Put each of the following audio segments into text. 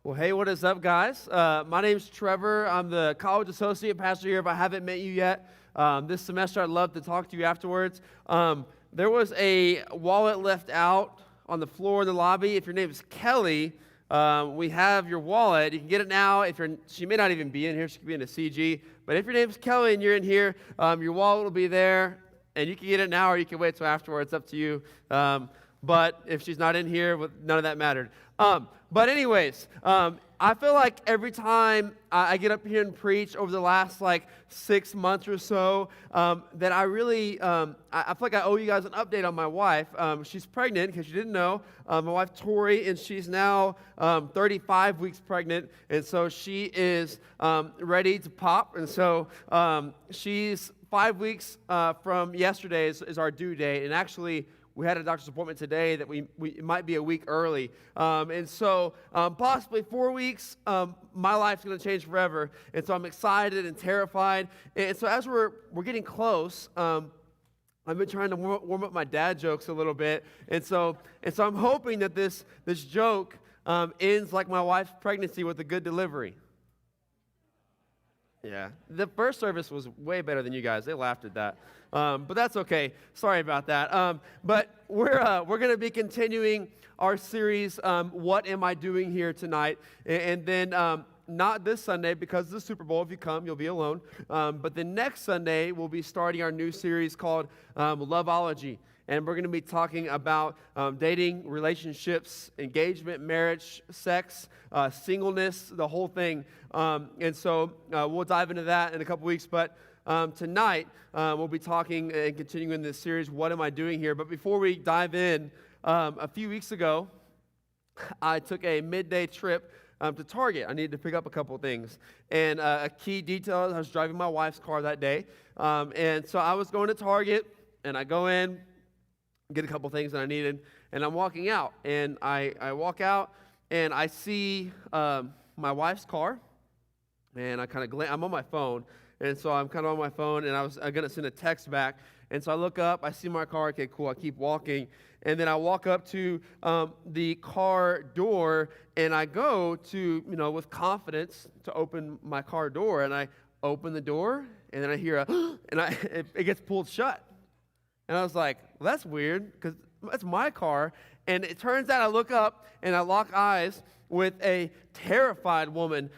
Well, hey, what is up, guys? My name's Trevor. I'm the college associate pastor here. If I haven't met you yet, this semester I'd love to talk to you afterwards. There was a wallet left out on the floor in the lobby. If your name is Kelly, we have your wallet. You can get it now. She may not even be in here. She could be in a CG. But if your name is Kelly and you're in here, your wallet will be there, and you can get it now or you can wait till afterwards. It's up to you. But if she's not in here, none of that mattered. But anyways, I feel like every time I get up here and preach over the last 6 months or so, that I really, I feel like I owe you guys an update on my wife. She's pregnant, because you didn't know. My wife, Tori, and she's now 35 weeks pregnant, and so she is ready to pop. And so she's 5 weeks from yesterday is our due date, and actually, we had a doctor's appointment today that we might be a week early. And so possibly 4 weeks, my life's going to change forever. And so I'm excited and terrified. And so as we're getting close, I've been trying to warm up my dad jokes a little bit. And so I'm hoping that this joke ends like my wife's pregnancy with a good delivery. Yeah, the first service was way better than you guys. They laughed at that, but that's okay. Sorry about that. But we're going to be continuing our series, What Am I Doing Here Tonight? And then not this Sunday, because of the Super Bowl. If you come, you'll be alone. But the next Sunday, we'll be starting our new series called Loveology. And we're going to be talking about dating, relationships, engagement, marriage, sex, singleness, the whole thing. And so we'll dive into that in a couple weeks. But tonight, we'll be talking and continuing this series, What Am I Doing Here? But before we dive in, a few weeks ago, I took a midday trip to Target. I needed to pick up a couple things. And a key detail, I was driving my wife's car that day. And so I was going to Target, and I go in, get a couple things that I needed, and I'm walking out. And I walk out, and I see my wife's car, and I kind of I'm on my phone, and so I'm kind of on my phone, and I'm going to send a text back. And so I look up, I see my car, okay, cool, I keep walking, and then I walk up to the car door, and I go to, with confidence to open my car door, and I open the door, and then I hear it gets pulled shut. And I was like, well, that's weird, because that's my car. And it turns out I look up, and I lock eyes with a terrified woman.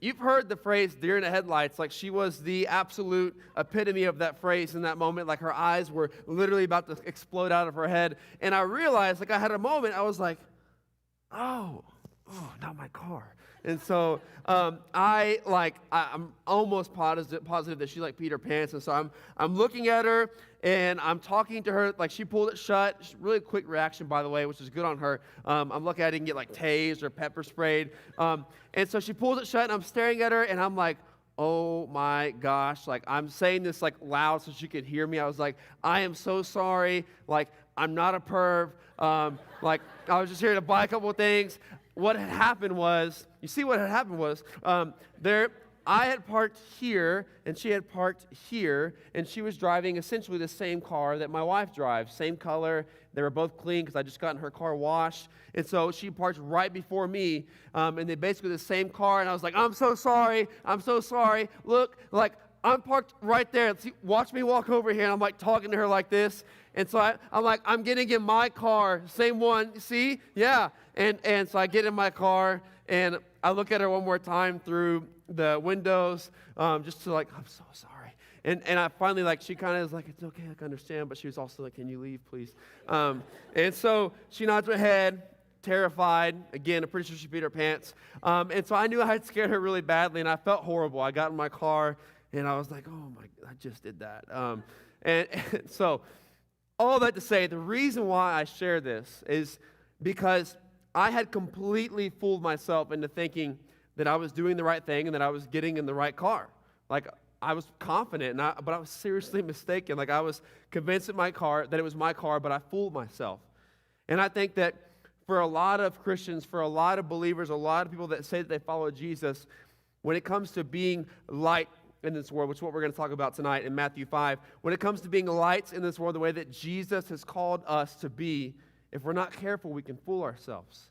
You've heard the phrase deer in the headlights. Like, she was the absolute epitome of that phrase in that moment. Like, her eyes were literally about to explode out of her head. And I realized, I had a moment, I was like, oh, not my car. And so I'm almost positive that she peed her pants. And so I'm looking at her, and I'm talking to her, she pulled it shut. Really quick reaction, by the way, which is good on her. I'm looking at it and get tased or pepper sprayed. And so she pulls it shut, and I'm staring at her, and I'm like, oh my gosh. I'm saying this loud so she could hear me. I was like, I am so sorry. I'm not a perv. I was just here to buy a couple of things. What had happened was, I had parked here, and she had parked here, and she was driving essentially the same car that my wife drives, same color. They were both clean because I just gotten her car washed. And so she parked right before me, and they basically the same car. And I was like, I'm so sorry. Look, I'm parked right there. Watch me walk over here. And I'm talking to her like this. And so I'm like, I'm getting in my car, same one, see? Yeah. And so I get in my car, and I look at her one more time through the windows, just to I'm so sorry. And I finally, she kind of is like, it's okay, I can understand. But she was also like, can you leave, please? And so she nods her head, terrified. Again, I'm pretty sure she peed her pants. And so I knew I had scared her really badly, and I felt horrible. I got in my car, and I was like, oh my, I just did that. And so all that to say, the reason why I share this is because I had completely fooled myself into thinking that I was doing the right thing and that I was getting in the right car. I was confident, but I was seriously mistaken. I was convinced that it was my car, but I fooled myself. And I think that for a lot of Christians, for a lot of believers, a lot of people that say that they follow Jesus, when it comes to being light in this world, which is what we're going to talk about tonight in Matthew 5, when it comes to being lights in this world, the way that Jesus has called us to be, if we're not careful, we can fool ourselves.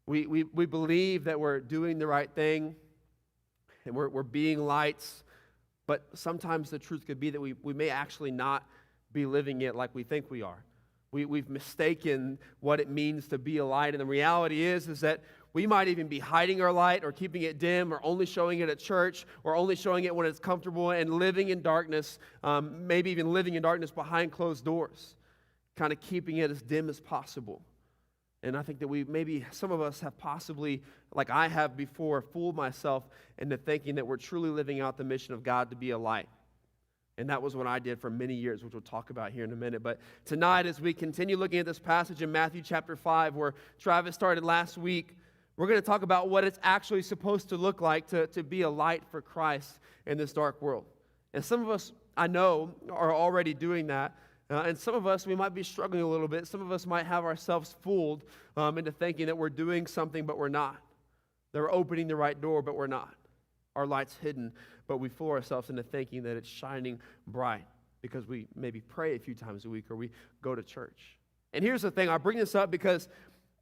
We believe that we're doing the right thing and we're being lights, but sometimes the truth could be that we may actually not be living it like we think we are. We've mistaken what it means to be a light, and the reality is that we might even be hiding our light or keeping it dim or only showing it at church or only showing it when it's comfortable and living in darkness, maybe even living in darkness behind closed doors, kind of keeping it as dim as possible. And I think that maybe some of us have possibly, like I have before, fooled myself into thinking that we're truly living out the mission of God to be a light. And that was what I did for many years, which we'll talk about here in a minute. But tonight, as we continue looking at this passage in Matthew chapter 5, where Travis started last week, we're going to talk about what it's actually supposed to look like to be a light for Christ in this dark world. And some of us, I know, are already doing that. And some of us, we might be struggling a little bit. Some of us might have ourselves fooled into thinking that we're doing something, but we're not. That we're opening the right door, but we're not. Our light's hidden, but we fool ourselves into thinking that it's shining bright because we maybe pray a few times a week or we go to church. And here's the thing. I bring this up because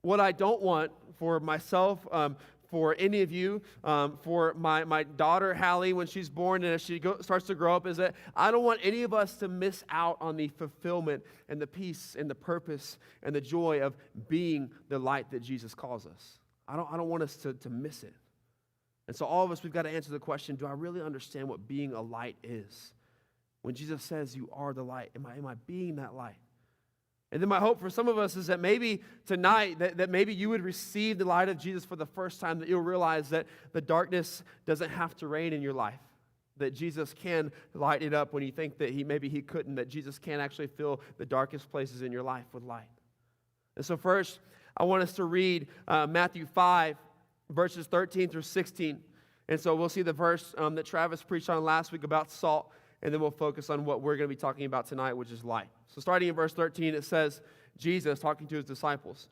what I don't want for myself, for any of you, for my daughter, Hallie, when she's born and as she starts to grow up, is that I don't want any of us to miss out on the fulfillment and the peace and the purpose and the joy of being the light that Jesus calls us. I don't want us to miss it. And so all of us, we've got to answer the question, do I really understand what being a light is? When Jesus says you are the light, am I being that light? And then my hope for some of us is that maybe tonight, that maybe you would receive the light of Jesus for the first time, that you'll realize that the darkness doesn't have to reign in your life, that Jesus can light it up when you think that maybe he couldn't, that Jesus can actually fill the darkest places in your life with light. And so first, I want us to read Matthew 5, verses 13 through 16. And so we'll see the verse that Travis preached on last week about salt, and then we'll focus on what we're going to be talking about tonight, which is light. So starting in verse 13, it says, Jesus talking to his disciples,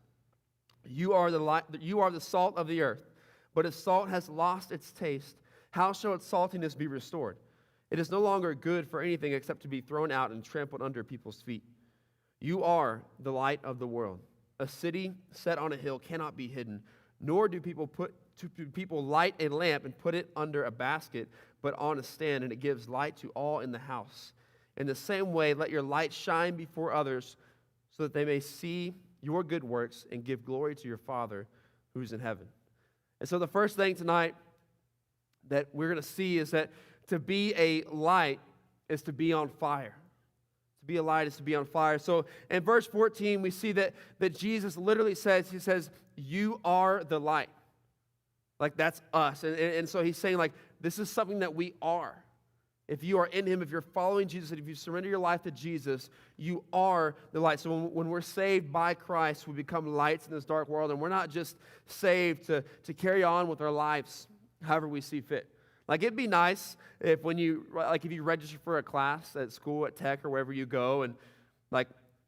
"You are the light, you are the salt of the earth, but if salt has lost its taste, how shall its saltiness be restored? It is no longer good for anything except to be thrown out and trampled under people's feet. You are the light of the world. A city set on a hill cannot be hidden, nor do people light a lamp and put it under a basket, but on a stand, and it gives light to all in the house. In the same way, let your light shine before others, so that they may see your good works and give glory to your Father who's in heaven." And so the first thing tonight that we're going to see is that to be a light is to be on fire. To be a light is to be on fire. So in verse 14, we see that Jesus literally says, he says, "You are the light." Like that's us. And so he's saying like, this is something that we are. If you are in him, if you're following Jesus, and if you surrender your life to Jesus, you are the light. So when we're saved by Christ, we become lights in this dark world. And we're not just saved to carry on with our lives however we see fit. Like it'd be nice if if you register for a class at school, at tech, or wherever you go, and like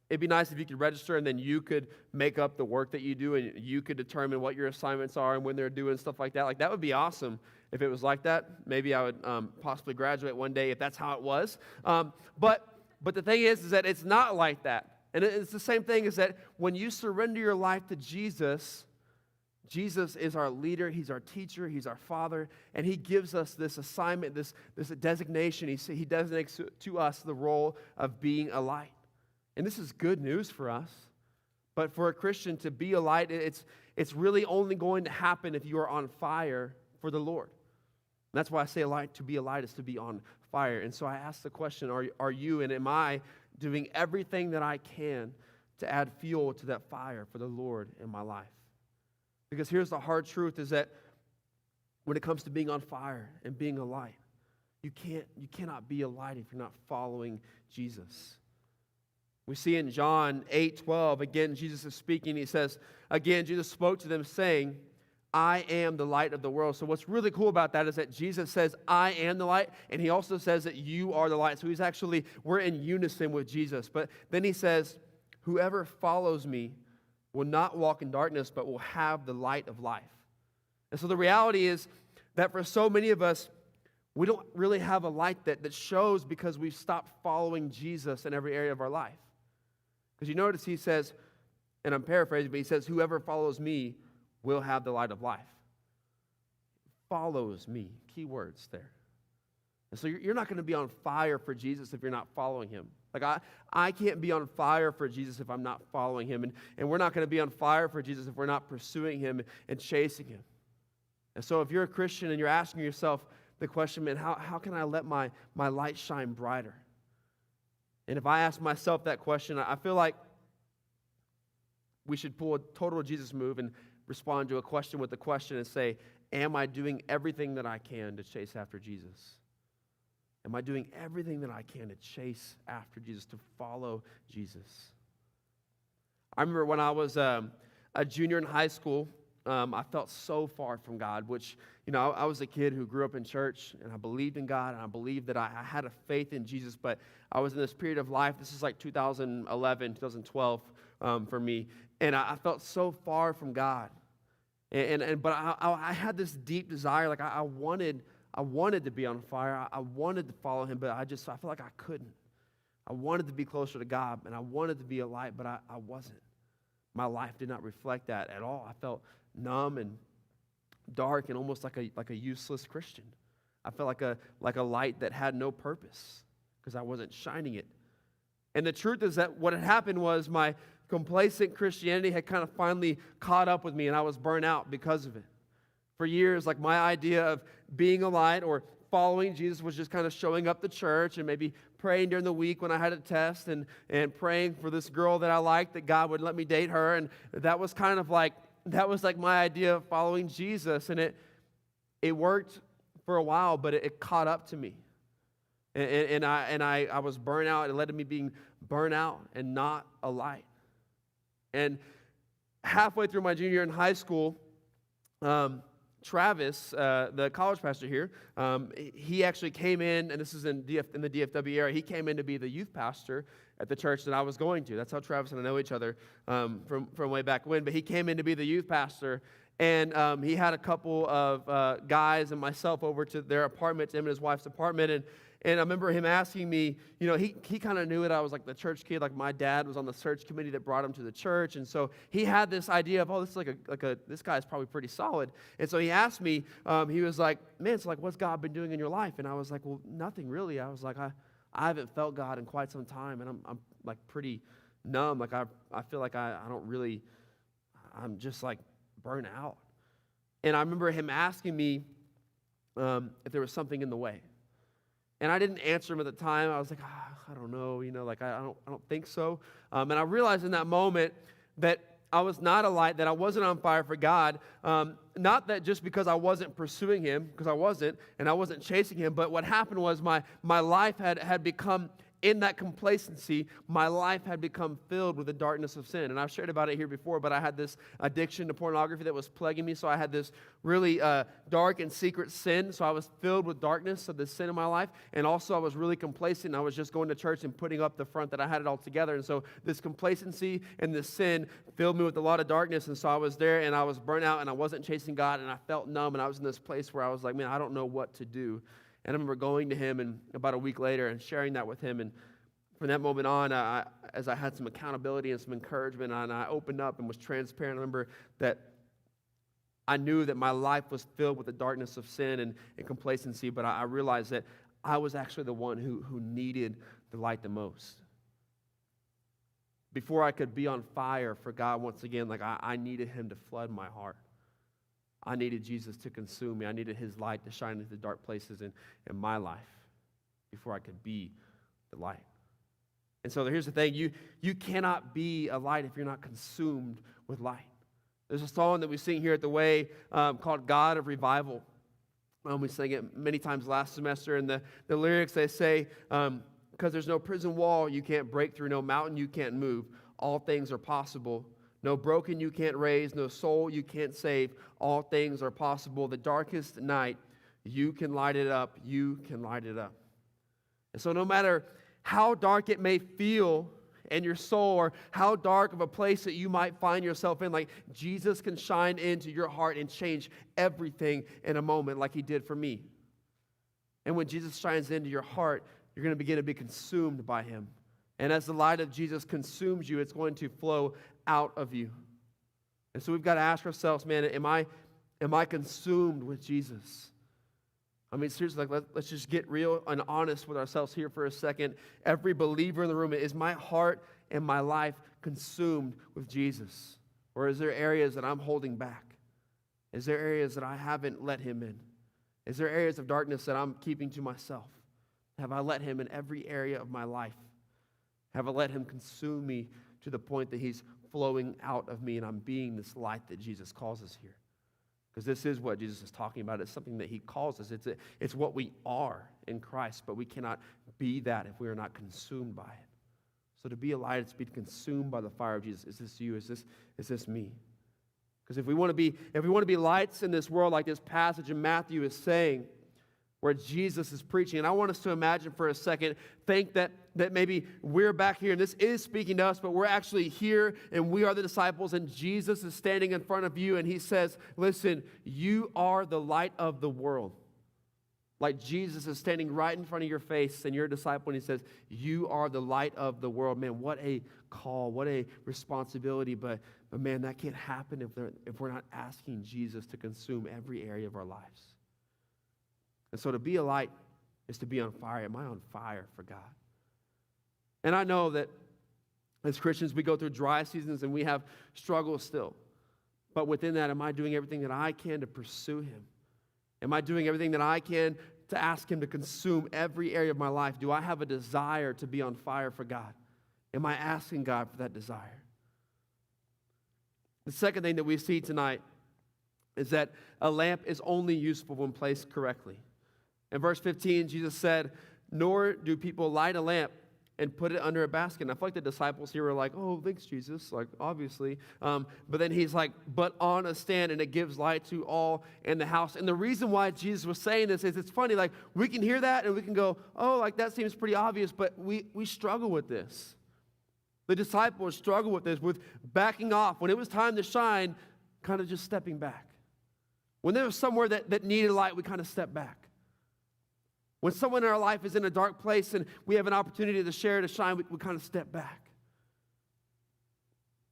it'd be nice if you could register and then you could make up the work that you do and you could determine what your assignments are and when they're due and stuff like that. Like that would be awesome if it was like that. Maybe I would possibly graduate one day if that's how it was. But the thing is that it's not like that. And it's the same thing is that when you surrender your life to Jesus, Jesus is our leader, he's our teacher, he's our Father, and he gives us this assignment, this designation. He designates to us the role of being a light. And this is good news for us. But for a Christian to be a light, it's really only going to happen if you are on fire for the Lord. And that's why I say to be a light is to be on fire. And so I ask the question, are you and am I doing everything that I can to add fuel to that fire for the Lord in my life? Because here's the hard truth is that when it comes to being on fire and being a light, you cannot be a light if you're not following Jesus. We see in John 8:12, again, Jesus is speaking. He says, again, Jesus spoke to them saying, "I am the light of the world." So what's really cool about that is that Jesus says, "I am the light," and he also says that you are the light. So we're in unison with Jesus. But then he says, "Whoever follows me will not walk in darkness, but will have the light of life." And so the reality is that for so many of us, we don't really have a light that shows because we've stopped following Jesus in every area of our life. Because you notice he says, and I'm paraphrasing, but he says, "Whoever follows me will have the light of life. Follows me. Key words there. And so you're not going to be on fire for Jesus if you're not following him. Like I can't be on fire for Jesus if I'm not following him. And we're not going to be on fire for Jesus if we're not pursuing him and chasing him. And so if you're a Christian and you're asking yourself the question, man, how can I let my light shine brighter? And if I ask myself that question, I feel like we should pull a total Jesus move and respond to a question with a question and say, am I doing everything that I can to chase after Jesus? Am I doing everything that I can to chase after Jesus, to follow Jesus? I remember when I was a junior in high school, I felt so far from God, which, I was a kid who grew up in church, and I believed in God, and I believed that I had a faith in Jesus, but I was in this period of life, this is like 2011, 2012 for me, and I felt so far from God. But I had this deep desire, like I wanted to be on fire. I wanted to follow him, but I feel like I couldn't. I wanted to be closer to God, and I wanted to be a light, but I wasn't. My life did not reflect that at all. I felt numb and dark and almost like a useless Christian. I felt like a light that had no purpose because I wasn't shining it. And the truth is that what had happened was my complacent Christianity had kind of finally caught up with me, and I was burnt out because of it. For years, like my idea of being a light or following Jesus was just kind of showing up to church and maybe praying during the week when I had a test and praying for this girl that I liked that God would let me date her. And that was like my idea of following Jesus. And it worked for a while, but it caught up to me. And I was burnt out. It led to me being burnt out and not a light. And halfway through my junior year in high school, Travis, the college pastor here, he actually came in, and this is in the DFW area, he came in to be the youth pastor at the church that I was going to. That's how Travis and I know each other from way back when. But he came in to be the youth pastor, and he had a couple of guys and myself over to their apartment, to him and his wife's apartment, and I remember him asking me, he kind of knew that I was like the church kid, like my dad was on the search committee that brought him to the church, and so he had this idea of, this is this guy's probably pretty solid, and so he asked me, he was like, man, so like, what's God been doing in your life? And I was like, well, nothing really. I was like, I haven't felt God in quite some time, and I'm like pretty numb, like I feel like I don't really, I'm just like burnt out. And I remember him asking me if there was something in the way. And I didn't answer him at the time. I was like, I don't know, I don't think so. And I realized in that moment that I was not a light, that I wasn't on fire for God. Not that just because I wasn't pursuing him, because I wasn't, and I wasn't chasing him, but what happened was my life had become, in that complacency, my life had become filled with the darkness of sin. And I've shared about it here before, but I had this addiction to pornography that was plaguing me. So I had this really dark and secret sin. So I was filled with darkness of the sin in my life. And also I was really complacent. I was just going to church and putting up the front that I had it all together. And so this complacency and this sin filled me with a lot of darkness. And so I was there and I was burnt out and I wasn't chasing God and I felt numb. And I was in this place where I was like, man, I don't know what to do. And I remember going to him and about a week later and sharing that with him. And from that moment on, as I had some accountability and some encouragement, and I opened up and was transparent, I remember that I knew that my life was filled with the darkness of sin and complacency, but I realized that I was actually the one who needed the light the most. Before I could be on fire for God once again, like I needed him to flood my heart. I needed Jesus to consume me. I needed his light to shine into the dark places in my life before I could be the light. And so here's the thing. You cannot be a light if you're not consumed with light. There's a song that we sing here at the Way called God of Revival. We sang it many times last semester. And the lyrics, they say, because there's no prison wall you can't break through, no mountain you can't move. All things are possible. No broken you can't raise, no soul you can't save. All things are possible. The darkest night, you can light it up. You can light it up. And so no matter how dark it may feel in your soul or how dark of a place that you might find yourself in, like Jesus can shine into your heart and change everything in a moment like he did for me. And when Jesus shines into your heart, you're going to begin to be consumed by him. And as the light of Jesus consumes you, it's going to flow out of you. And so we've got to ask ourselves, man, am I consumed with Jesus? I mean, seriously, let's just get real and honest with ourselves here for a second. Every believer in the room, is my heart and my life consumed with Jesus? Or is there areas that I'm holding back? Is there areas that I haven't let him in? Is there areas of darkness that I'm keeping to myself? Have I let him in every area of my life? Have I let him consume me to the point that he's flowing out of me and I'm being this light that Jesus calls us here? Because this is what Jesus is talking about. It's something that he calls us. It's what we are in Christ, but we cannot be that if we are not consumed by it. So to be a light, it's to be consumed by the fire of Jesus. Is this you? Is this me? Because if we want to be lights in this world, like this passage in Matthew is saying, where Jesus is preaching, and I want us to imagine for a second, think that maybe we're back here, and this is speaking to us, but we're actually here, and we are the disciples, and Jesus is standing in front of you, and he says, listen, you are the light of the world. Like Jesus is standing right in front of your face, and you're a disciple, and he says, you are the light of the world. Man, what a call, what a responsibility, but man, that can't happen if we're not asking Jesus to consume every area of our lives. And so to be a light is to be on fire. Am I on fire for God? And I know that as Christians, we go through dry seasons and we have struggles still. But within that, am I doing everything that I can to pursue him? Am I doing everything that I can to ask him to consume every area of my life? Do I have a desire to be on fire for God? Am I asking God for that desire? The second thing that we see tonight is that a lamp is only useful when placed correctly. In verse 15, Jesus said, nor do people light a lamp and put it under a basket. And I feel like the disciples here were like, oh, thanks, Jesus, like, obviously. But then he's like, but on a stand, and it gives light to all in the house. And the reason why Jesus was saying this is it's funny, like, we can hear that and we can go, oh, like, that seems pretty obvious, but we struggle with this. The disciples struggle with this, with backing off. When it was time to shine, kind of just stepping back. When there was somewhere that needed light, we kind of step back. When someone in our life is in a dark place and we have an opportunity to share, to shine, we kind of step back.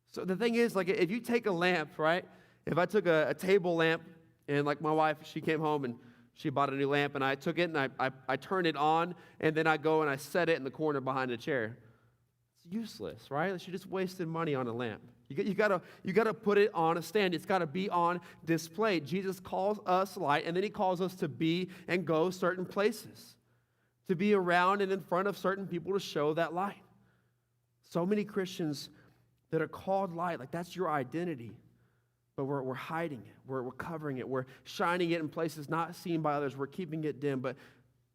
So the thing is, like, if you take a lamp, right? If I took a table lamp and, like, my wife, she came home and she bought a new lamp and I took it and I turned it on and then I go and I set it in the corner behind the chair. It's useless, right? She just wasted money on a lamp. You gotta put it on a stand. It's got to be on display. Jesus calls us light, and then he calls us to be and go certain places, to be around and in front of certain people to show that light. So many Christians that are called light, like that's your identity, but we're hiding it. We're covering it. We're shining it in places not seen by others. We're keeping it dim.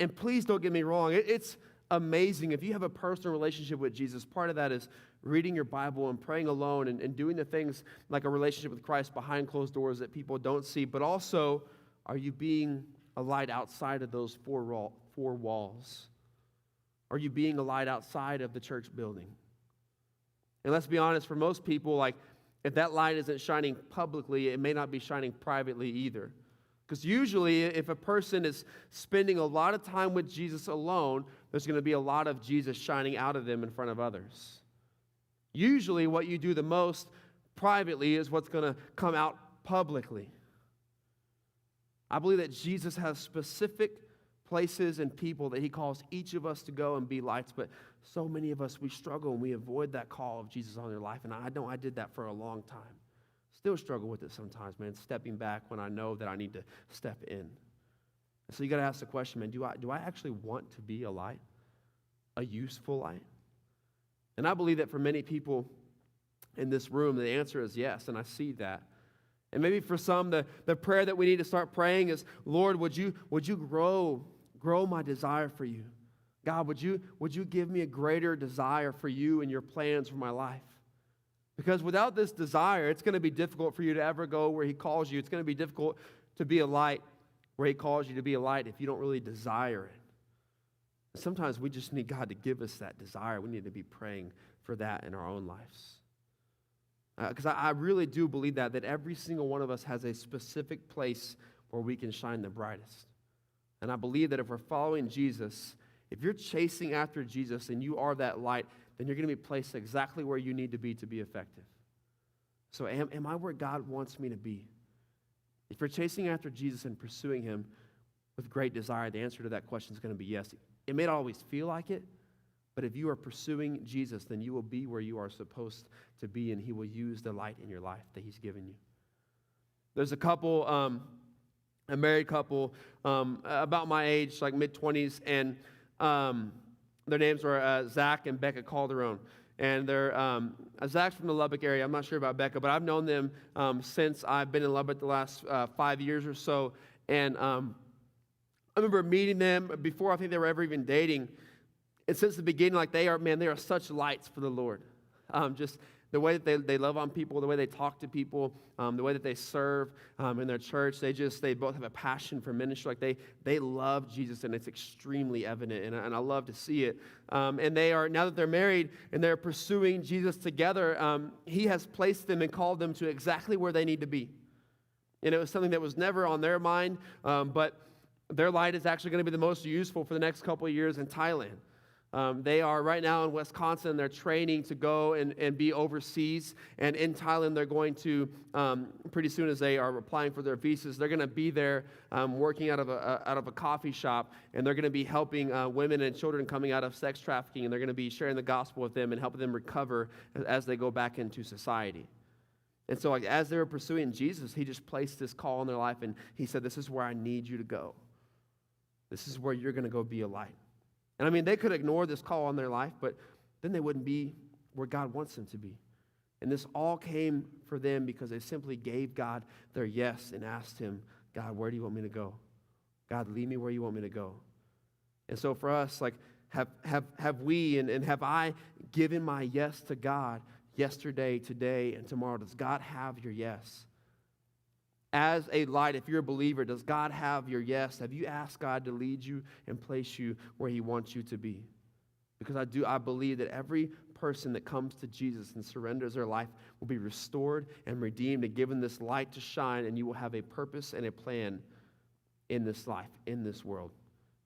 And please don't get me wrong. It's amazing if you have a personal relationship with Jesus. Part of that is reading your Bible and praying alone and doing the things like a relationship with Christ behind closed doors that people don't see. But also, are you being a light outside of those four walls? Are you being a light outside of the church building? And let's be honest, for most people, like, if that light isn't shining publicly, it may not be shining privately either. Because usually, if a person is spending a lot of time with Jesus alone, there's going to be a lot of Jesus shining out of them in front of others. Usually, what you do the most privately is what's going to come out publicly. I believe that Jesus has specific places and people that he calls each of us to go and be lights, but so many of us, we struggle and we avoid that call of Jesus on their life, and I know I did that for a long time. Still struggle with it sometimes, man, stepping back when I know that I need to step in. So you got to ask the question, man, do I actually want to be a light, a useful light? And I believe that for many people in this room, the answer is yes, and I see that. And maybe for some, the prayer that we need to start praying is, Lord, would you grow my desire for you? God, would you give me a greater desire for you and your plans for my life? Because without this desire, it's going to be difficult for you to ever go where he calls you. It's going to be difficult to be a light where he calls you to be a light if you don't really desire it. Sometimes we just need God to give us that desire. We need to be praying for that in our own lives. Because I really do believe that every single one of us has a specific place where we can shine the brightest. And I believe that if we're following Jesus, if you're chasing after Jesus and you are that light, then you're going to be placed exactly where you need to be effective. So am I where God wants me to be? If you're chasing after Jesus and pursuing him with great desire, the answer to that question is going to be yes. It may not always feel like it, but if you are pursuing Jesus, then you will be where you are supposed to be, and he will use the light in your life that he's given you. There's a couple, a married couple, about my age, like mid-20s, and their names were Zach and Becca Calderon. And they're Zach's from the Lubbock area. I'm not sure about Becca, but I've known them since I've been in Lubbock the last 5 years or so. And I remember meeting them before I think they were ever even dating. And since the beginning, like they are such lights for the Lord. Just the way that they love on people, the way they talk to people, the way that they serve in their church. They both have a passion for ministry. Like they love Jesus, and it's extremely evident, and I love to see it. And they are, now that they're married and they're pursuing Jesus together, he has placed them and called them to exactly where they need to be. And it was something that was never on their mind, but their light is actually going to be the most useful for the next couple of years in Thailand. They are right now in Wisconsin. They're training to go and be overseas. And in Thailand, they're going to, pretty soon as they are applying for their visas, they're going to be there working out of a coffee shop. And they're going to be helping women and children coming out of sex trafficking. And they're going to be sharing the gospel with them and helping them recover as they go back into society. And so like, as they were pursuing Jesus, he just placed this call in their life. And he said, this is where I need you to go. This is where you're going to go be a light. And I mean, they could ignore this call on their life, but then they wouldn't be where God wants them to be. And this all came for them because they simply gave God their yes and asked him, God, where do you want me to go? God, lead me where you want me to go. And so for us, like, have we and have I given my yes to God yesterday, today, and tomorrow? Does God have your yes? As a light, if you're a believer, does God have your yes? Have you asked God to lead you and place you where he wants you to be? Because I believe that every person that comes to Jesus and surrenders their life will be restored and redeemed and given this light to shine, and you will have a purpose and a plan in this life, in this world.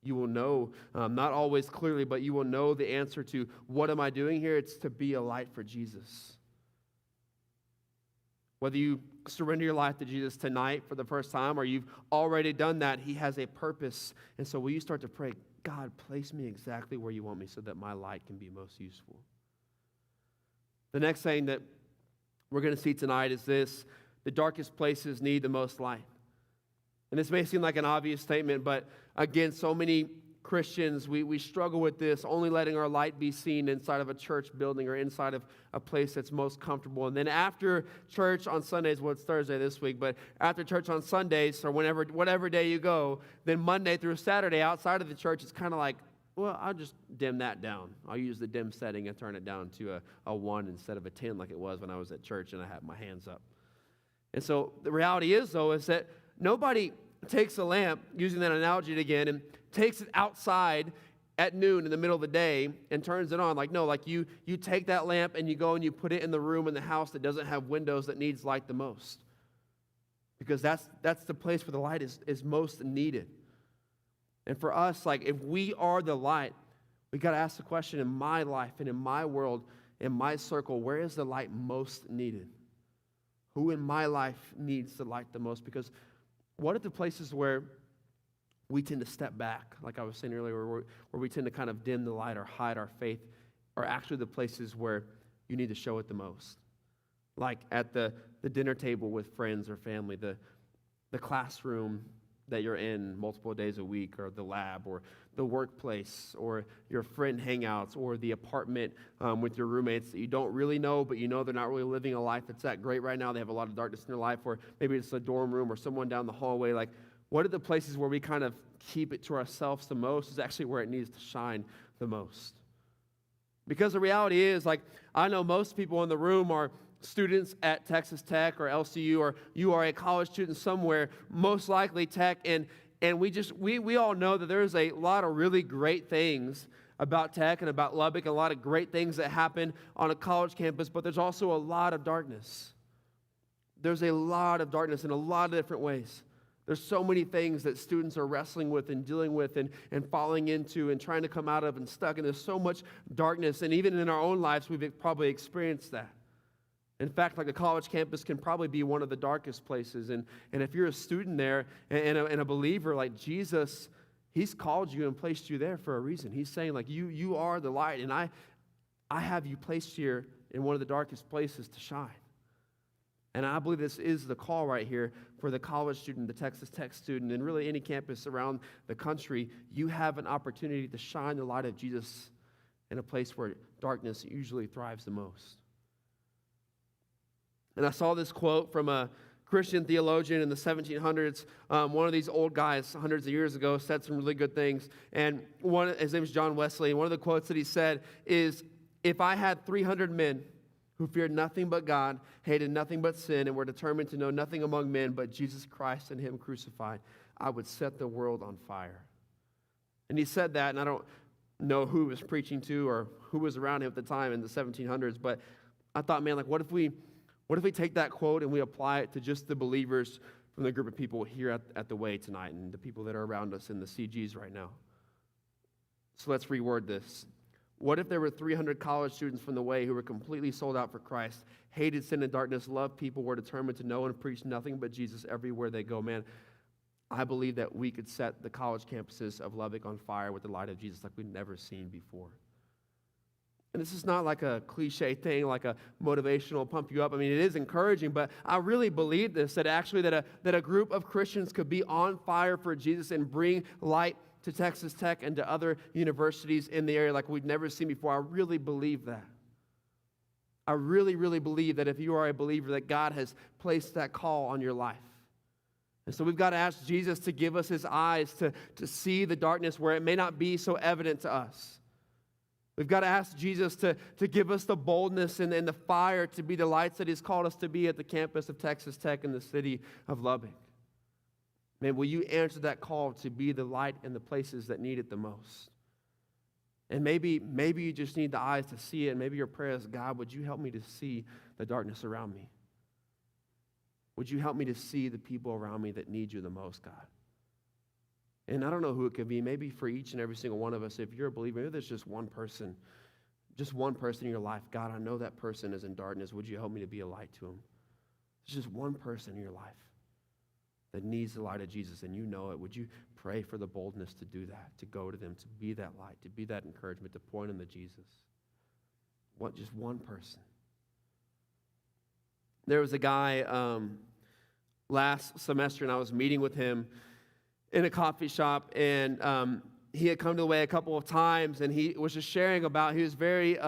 You will know, not always clearly, but you will know the answer to what am I doing here? It's to be a light for Jesus. Whether you surrender your life to Jesus tonight for the first time or you've already done that, he has a purpose. And so will you start to pray, God, place me exactly where you want me so that my light can be most useful. The next thing that we're going to see tonight is this: the darkest places need the most light. And this may seem like an obvious statement, but again, so many Christians, we struggle with this, only letting our light be seen inside of a church building or inside of a place that's most comfortable. And then after church on Sundays, well, it's Thursday this week, but after church on Sundays or whatever day you go, then Monday through Saturday outside of the church, it's kind of like, well, I'll just dim that down. I'll use the dim setting and turn it down to a 1 instead of a 10 like it was when I was at church and I had my hands up. And so the reality is, though, is that nobody takes a lamp, using that analogy again, and takes it outside at noon in the middle of the day and turns it on. Like, no, like you take that lamp and you go and you put it in the room in the house that doesn't have windows that needs light the most. Because that's the place where the light is most needed. And for us, like, if we are the light, we got to ask the question, in my life and in my world, in my circle, where is the light most needed? Who in my life needs the light the most? Because what are the places where we tend to step back, like I was saying earlier, where we tend to kind of dim the light or hide our faith, are actually the places where you need to show it the most? Like at the dinner table with friends or family, the classroom that you're in multiple days a week, or the lab, or the workplace, or your friend hangouts, or the apartment with your roommates that you don't really know, but you know they're not really living a life that's that great right now. They have a lot of darkness in their life, or maybe it's a dorm room or someone down the hallway. Like, what are the places where we kind of keep it to ourselves the most is actually where it needs to shine the most. Because the reality is, like, I know most people in the room are students at Texas Tech or LCU, or you are a college student somewhere, most likely Tech, and we all know that there's a lot of really great things about Tech and about Lubbock, and a lot of great things that happen on a college campus, but there's also a lot of darkness. There's a lot of darkness in a lot of different ways. There's so many things that students are wrestling with and dealing with and falling into and trying to come out of and stuck, and there's so much darkness, and even in our own lives, we've probably experienced that. In fact, like a college campus can probably be one of the darkest places. And if you're a student there and a believer, like Jesus, he's called you and placed you there for a reason. He's saying, like, you are the light, and I have you placed here in one of the darkest places to shine. And I believe this is the call right here for the college student, the Texas Tech student, and really any campus around the country. You have an opportunity to shine the light of Jesus in a place where darkness usually thrives the most. And I saw this quote from a Christian theologian in the 1700s. One of these old guys, hundreds of years ago, said some really good things. And his name is John Wesley. And one of the quotes that he said is, "If I had 300 men who feared nothing but God, hated nothing but sin, and were determined to know nothing among men but Jesus Christ and Him crucified, I would set the world on fire." And he said that, and I don't know who he was preaching to or who was around him at the time in the 1700s, but I thought, man, like, what if we take that quote and we apply it to just the believers from the group of people here at the Way tonight and the people that are around us in the CGs right now? So let's reword this. What if there were 300 college students from the Way who were completely sold out for Christ, hated sin and darkness, loved people, were determined to know and preach nothing but Jesus everywhere they go? Man, I believe that we could set the college campuses of Lubbock on fire with the light of Jesus like we've never seen before. And this is not like a cliche thing, like a motivational pump you up. I mean, it is encouraging, but I really believe this, that actually that a group of Christians could be on fire for Jesus and bring light to Texas Tech and to other universities in the area like we've never seen before. I really believe that. I really, really believe that if you are a believer, that God has placed that call on your life. And so we've got to ask Jesus to give us His eyes to see the darkness where it may not be so evident to us. We've got to ask Jesus to give us the boldness and the fire to be the lights that He's called us to be at the campus of Texas Tech in the city of Lubbock. Man, will you answer that call to be the light in the places that need it the most? And maybe you just need the eyes to see it, and maybe your prayer is, God, would you help me to see the darkness around me? Would you help me to see the people around me that need you the most, God? And I don't know who it could be. Maybe for each and every single one of us, if you're a believer, maybe there's just one person in your life. God, I know that person is in darkness. Would you help me to be a light to him? There's just one person in your life that needs the light of Jesus, and you know it. Would you pray for the boldness to do that, to go to them, to be that light, to be that encouragement, to point them to Jesus? Just one person. There was a guy last semester, and I was meeting with him in a coffee shop, and he had come to the Way a couple of times, and he was just sharing about, he was very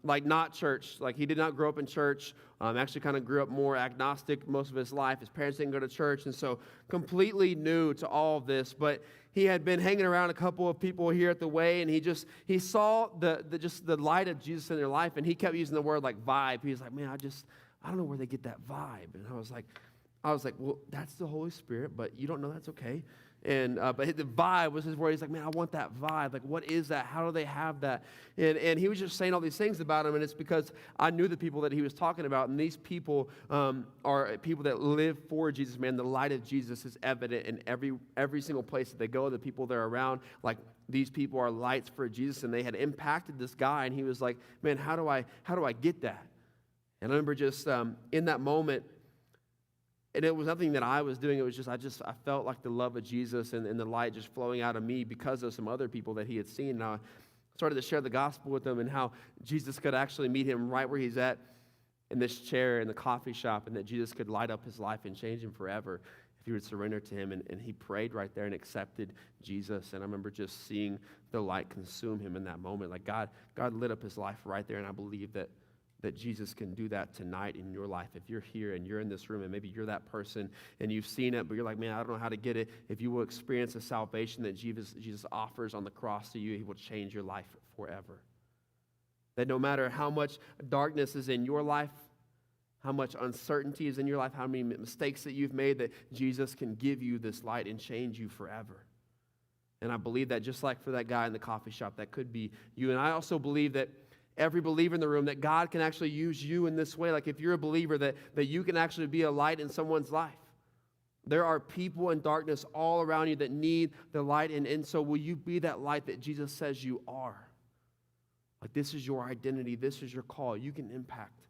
not church. Like, he did not grow up in church. Actually kind of grew up more agnostic most of his life. His parents didn't go to church, and so completely new to all of this. But he had been hanging around a couple of people here at the Way, and he saw the light of Jesus in their life, and he kept using the word like vibe. He was like, man, I don't know where they get that vibe. And I was like, well, that's the Holy Spirit, but you don't know, that's okay. And but the vibe was his word. He's like, man, I want that vibe. Like, what is that? How do they have that? And he was just saying all these things about him, and it's because I knew the people that he was talking about, and these people are people that live for Jesus, man. The light of Jesus is evident in every single place that they go, the people they're around. Like, these people are lights for Jesus, and they had impacted this guy, and he was like, man, how do I get that? And I remember just in that moment, and it was nothing that I was doing. It was just, I felt like the love of Jesus and the light just flowing out of me because of some other people that he had seen. And I started to share the gospel with them and how Jesus could actually meet him right where he's at in this chair in the coffee shop, and that Jesus could light up his life and change him forever if he would surrender to him. And he prayed right there and accepted Jesus. And I remember just seeing the light consume him in that moment. Like, God lit up his life right there, and I believe that Jesus can do that tonight in your life. If you're here and you're in this room and maybe you're that person and you've seen it, but you're like, man, I don't know how to get it. If you will experience the salvation that Jesus offers on the cross to you, he will change your life forever. That no matter how much darkness is in your life, how much uncertainty is in your life, how many mistakes that you've made, that Jesus can give you this light and change you forever. And I believe that just like for that guy in the coffee shop, that could be you. And I also believe that every believer in the room, that God can actually use you in this way. Like, if you're a believer, that you can actually be a light in someone's life. There are people in darkness all around you that need the light. And so will you be that light that Jesus says you are? Like, this is your identity. This is your call. You can impact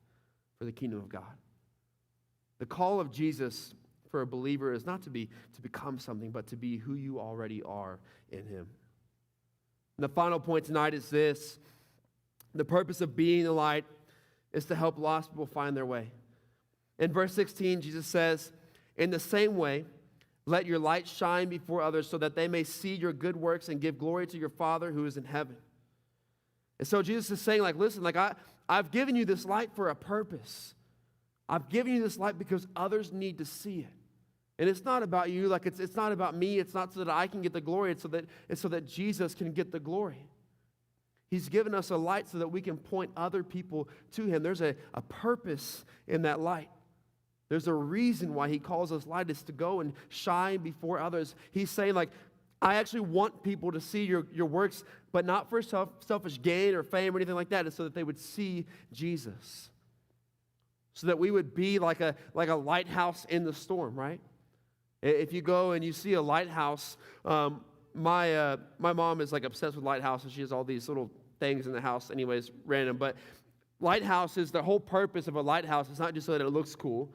for the kingdom of God. The call of Jesus for a believer is not to become something, but to be who you already are in him. And the final point tonight is this: the purpose of being the light is to help lost people find their way. In verse 16, Jesus says, "In the same way, let your light shine before others so that they may see your good works and give glory to your Father who is in heaven." And so Jesus is saying, listen, I've given you this light for a purpose. I've given you this light because others need to see it. And it's not about you, it's not about me, it's not so that I can get the glory, it's so that Jesus can get the glory. He's given us a light so that we can point other people to him. There's a purpose in that light. There's a reason why he calls us light, is to go and shine before others. He's saying, I actually want people to see your works, but not for selfish gain or fame or anything like that. It's so that they would see Jesus. So that we would be like a lighthouse in the storm, right? If you go and you see a lighthouse, my mom is obsessed with lighthouses. She has all these little things in the house, anyways, random. But lighthouses, the whole purpose of a lighthouse is not just so that it looks cool.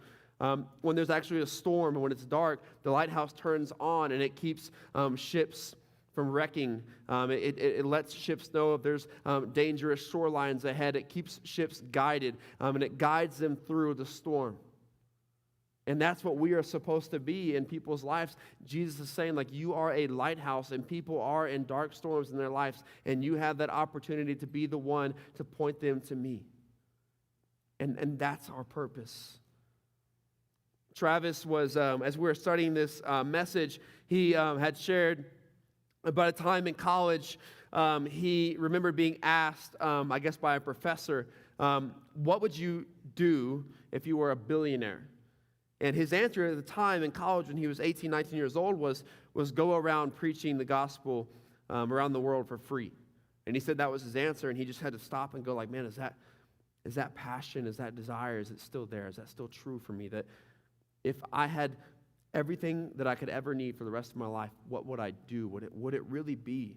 When there's actually a storm and when it's dark, the lighthouse turns on and it keeps ships from wrecking. It lets ships know if there's dangerous shorelines ahead. It keeps ships guided, and it guides them through the storm. And that's what we are supposed to be in people's lives. Jesus is saying, you are a lighthouse, and people are in dark storms in their lives, and you have that opportunity to be the one to point them to me. And that's our purpose. Travis was, as we were studying this message, he had shared about a time in college. He remembered being asked, I guess by a professor, what would you do if you were a billionaire? And his answer at the time in college when he was 18, 19 years old was go around preaching the gospel around the world for free. And he said that was his answer, and he just had to stop and go man, is that passion, is that desire, is it still there? Is that still true for me? That if I had everything that I could ever need for the rest of my life, what would I do? Would it really be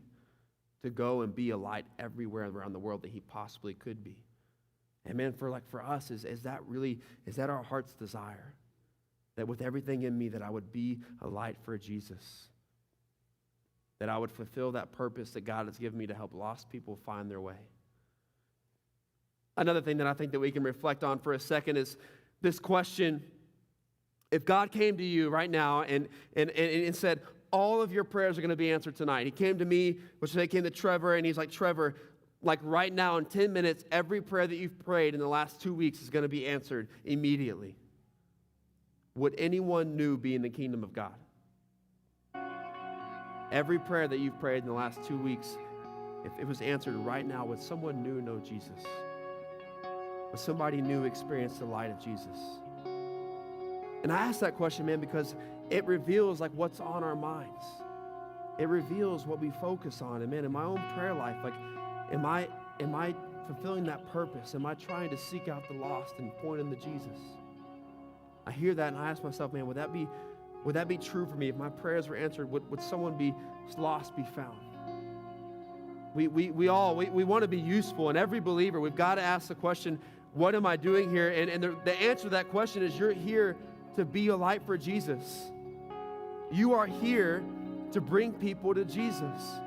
to go and be a light everywhere around the world that he possibly could be? And man, for us, is that our heart's desire? That with everything in me, that I would be a light for Jesus. That I would fulfill that purpose that God has given me to help lost people find their way. Another thing that I think that we can reflect on for a second is this question: if God came to you right now and said, all of your prayers are going to be answered tonight. He came to me, which they came to Trevor, and he's like, Trevor, right now in 10 minutes, every prayer that you've prayed in the last 2 weeks is going to be answered immediately. Would anyone new be in the kingdom of God? Every prayer that you've prayed in the last 2 weeks, if it was answered right now, would someone new know Jesus? Would somebody new experience the light of Jesus? And I ask that question, man, because it reveals what's on our minds. It reveals what we focus on. And man, in my own prayer life, am I fulfilling that purpose? Am I trying to seek out the lost and point them to Jesus? I hear that and I ask myself, man, would that be true for me? If my prayers were answered, would someone be lost be found? We want to be useful, and every believer, we've got to ask the question, what am I doing here? And the answer to that question is you're here to be a light for Jesus. You are here to bring people to Jesus.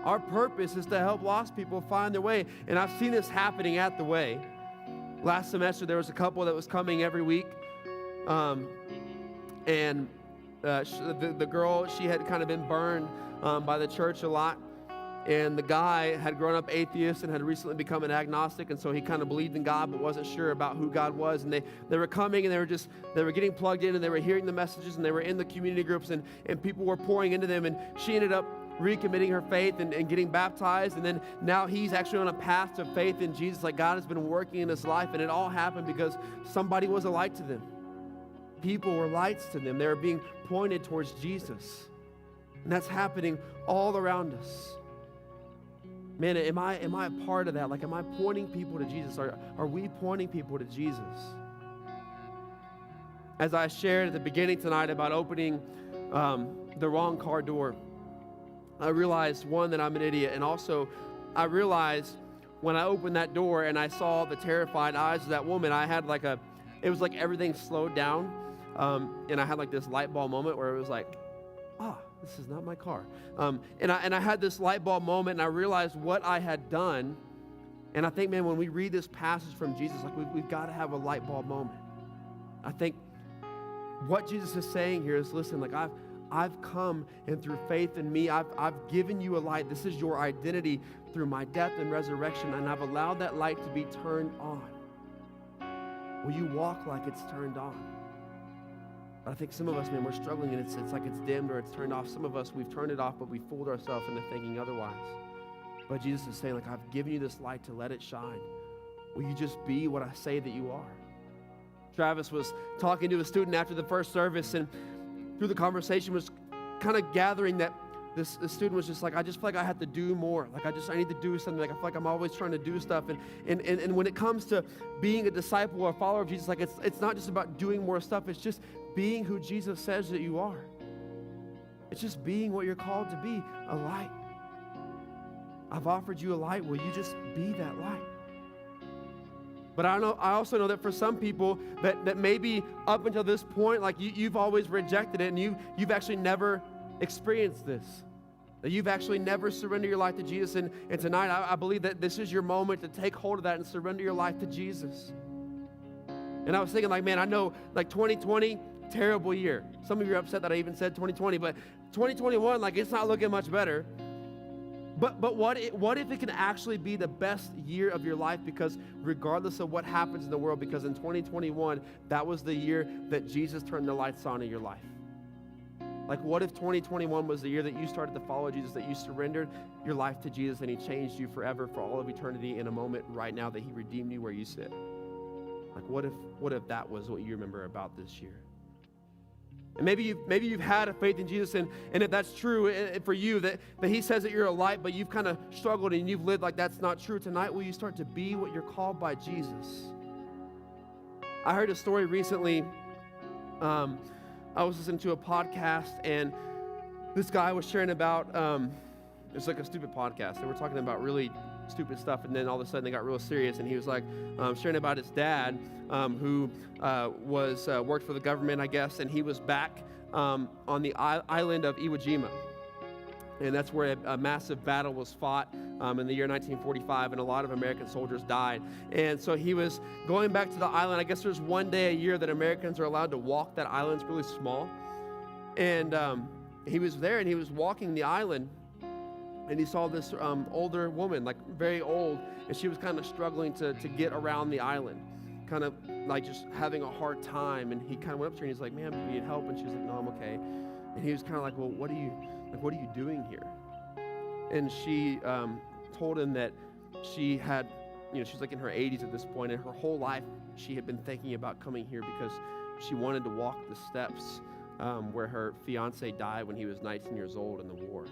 Our purpose is to help lost people find their way, and I've seen this happening at the Way. Last semester, there was a couple that was coming every week. The girl, she had kind of been burned by the church a lot. And the guy had grown up atheist and had recently become an agnostic. And so he kind of believed in God but wasn't sure about who God was. And they were coming and they were getting plugged in and they were hearing the messages and they were in the community groups and people were pouring into them. And she ended up recommitting her faith and getting baptized. And then now he's actually on a path to faith in Jesus. God has been working in his life. And it all happened because somebody was a light to them. People were lights to them. They were being pointed towards Jesus. And that's happening all around us. Man, am I a part of that? Am I pointing people to Jesus? Are we pointing people to Jesus? As I shared at the beginning tonight about opening the wrong car door, I realized, one, that I'm an idiot. And also, I realized when I opened that door and I saw the terrified eyes of that woman, I had it was like everything slowed down. And I had like this light bulb moment where it was like, this is not my car. And I had this light bulb moment, and I realized what I had done. And I think, man, when we read this passage from Jesus, like we've got to have a light bulb moment. I think what Jesus is saying here is, listen, like I've come, and through faith in me, I've given you a light. This is your identity through my death and resurrection, and I've allowed that light to be turned on. Will you walk like it's turned on? But I think some of us, man, we're struggling, and it's like it's dimmed or it's turned off. Some of us, we've turned it off, but we fooled ourselves into thinking otherwise. But Jesus is saying, like, I've given you this light to let it shine. Will you just be what I say that you are? Travis was talking to a student after the first service, and through the conversation was kind of gathering that this student was just like, I just feel like I have to do more. Like I need to do something. Like I feel like I'm always trying to do stuff. And when it comes to being a disciple or a follower of Jesus, like it's not just about doing more stuff. It's just being who Jesus says that you are. It's just being what you're called to be, a light. I've offered you a light. Will you just be that light? But I also know that for some people that maybe up until this point, like you've always rejected it, and you've actually never experienced this. That you've actually never surrendered your life to Jesus. And tonight, I believe that this is your moment to take hold of that and surrender your life to Jesus. And I was thinking, like, man, I know, like 2020, terrible year. Some of you are upset that I even said 2020, but 2021, like, it's not looking much better. But what if it can actually be the best year of your life? Because regardless of what happens in the world, because in 2021, that was the year that Jesus turned the lights on in your life. Like, what if 2021 was the year that you started to follow Jesus, that you surrendered your life to Jesus, and he changed you forever for all of eternity in a moment right now that he redeemed you where you sit? Like, what if that was what you remember about this year? And maybe you've had a faith in Jesus, and if that's true for you, that he says that you're a light, but you've kind of struggled and you've lived like that's not true, tonight will you start to be what you're called by Jesus? I heard a story recently. I was listening to a podcast, and this guy was sharing about, it's like a stupid podcast. They were talking about really stupid stuff, and then all of a sudden they got real serious, and he was like sharing about his dad who worked for the government, I guess, and he was back on the island of Iwo Jima. And that's where a massive battle was fought in the year 1945, and a lot of American soldiers died. And so he was going back to the island. I guess there's one day a year that Americans are allowed to walk that island. It's really small. And he was there, and he was walking the island, and he saw this older woman, like very old, and she was kind of struggling to get around the island, kind of like just having a hard time. And he kind of went up to her, and he's like, ma'am, do you need help? And she was like, no, I'm okay. And he was kind of like, well, what are you doing here? And she told him that she had, she's like in her 80s at this point, and her whole life she had been thinking about coming here because she wanted to walk the steps where her fiance died when he was 19 years old in the war.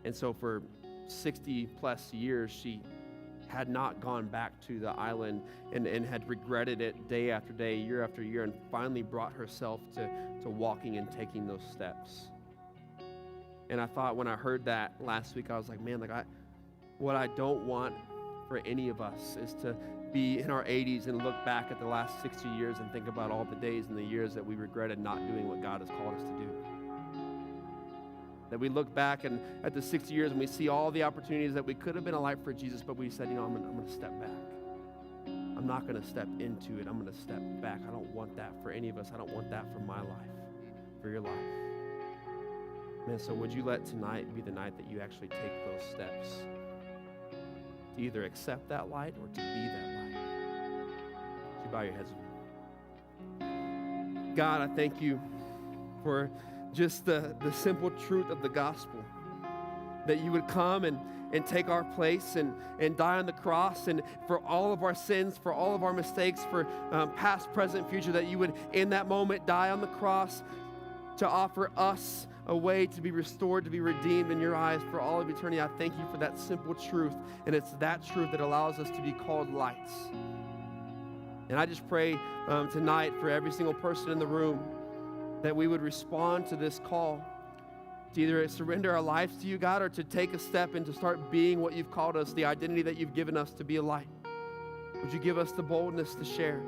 And so for 60 plus years, she had not gone back to the island and had regretted it day after day, year after year, and finally brought herself to walking and taking those steps. And I thought when I heard that last week, I was like, man, what I don't want for any of us is to be in our 80s and look back at the last 60 years and think about all the days and the years that we regretted not doing what God has called us to do. That we look back and at the 60 years and we see all the opportunities that we could have been a light for Jesus, but we said, I'm going to step back. I'm not going to step into it. I'm going to step back. I don't want that for any of us. I don't want that for my life, for your life. Man, so would you let tonight be the night that you actually take those steps to either accept that light or to be that light? Would you bow your heads with me? God, I thank you for just the simple truth of the gospel, that you would come and take our place and die on the cross, and for all of our sins, for all of our mistakes, for past, present, future, that you would in that moment die on the cross to offer us a way to be restored, to be redeemed in your eyes for all of eternity. I thank you for that simple truth, and it's that truth that allows us to be called lights. And I just pray tonight for every single person in the room that we would respond to this call to either surrender our lives to you, God, or to take a step and to start being what you've called us, the identity that you've given us to be a light. Would you give us the boldness to share?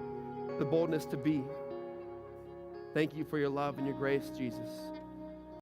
the boldness to be. Thank you for your love and your grace, Jesus.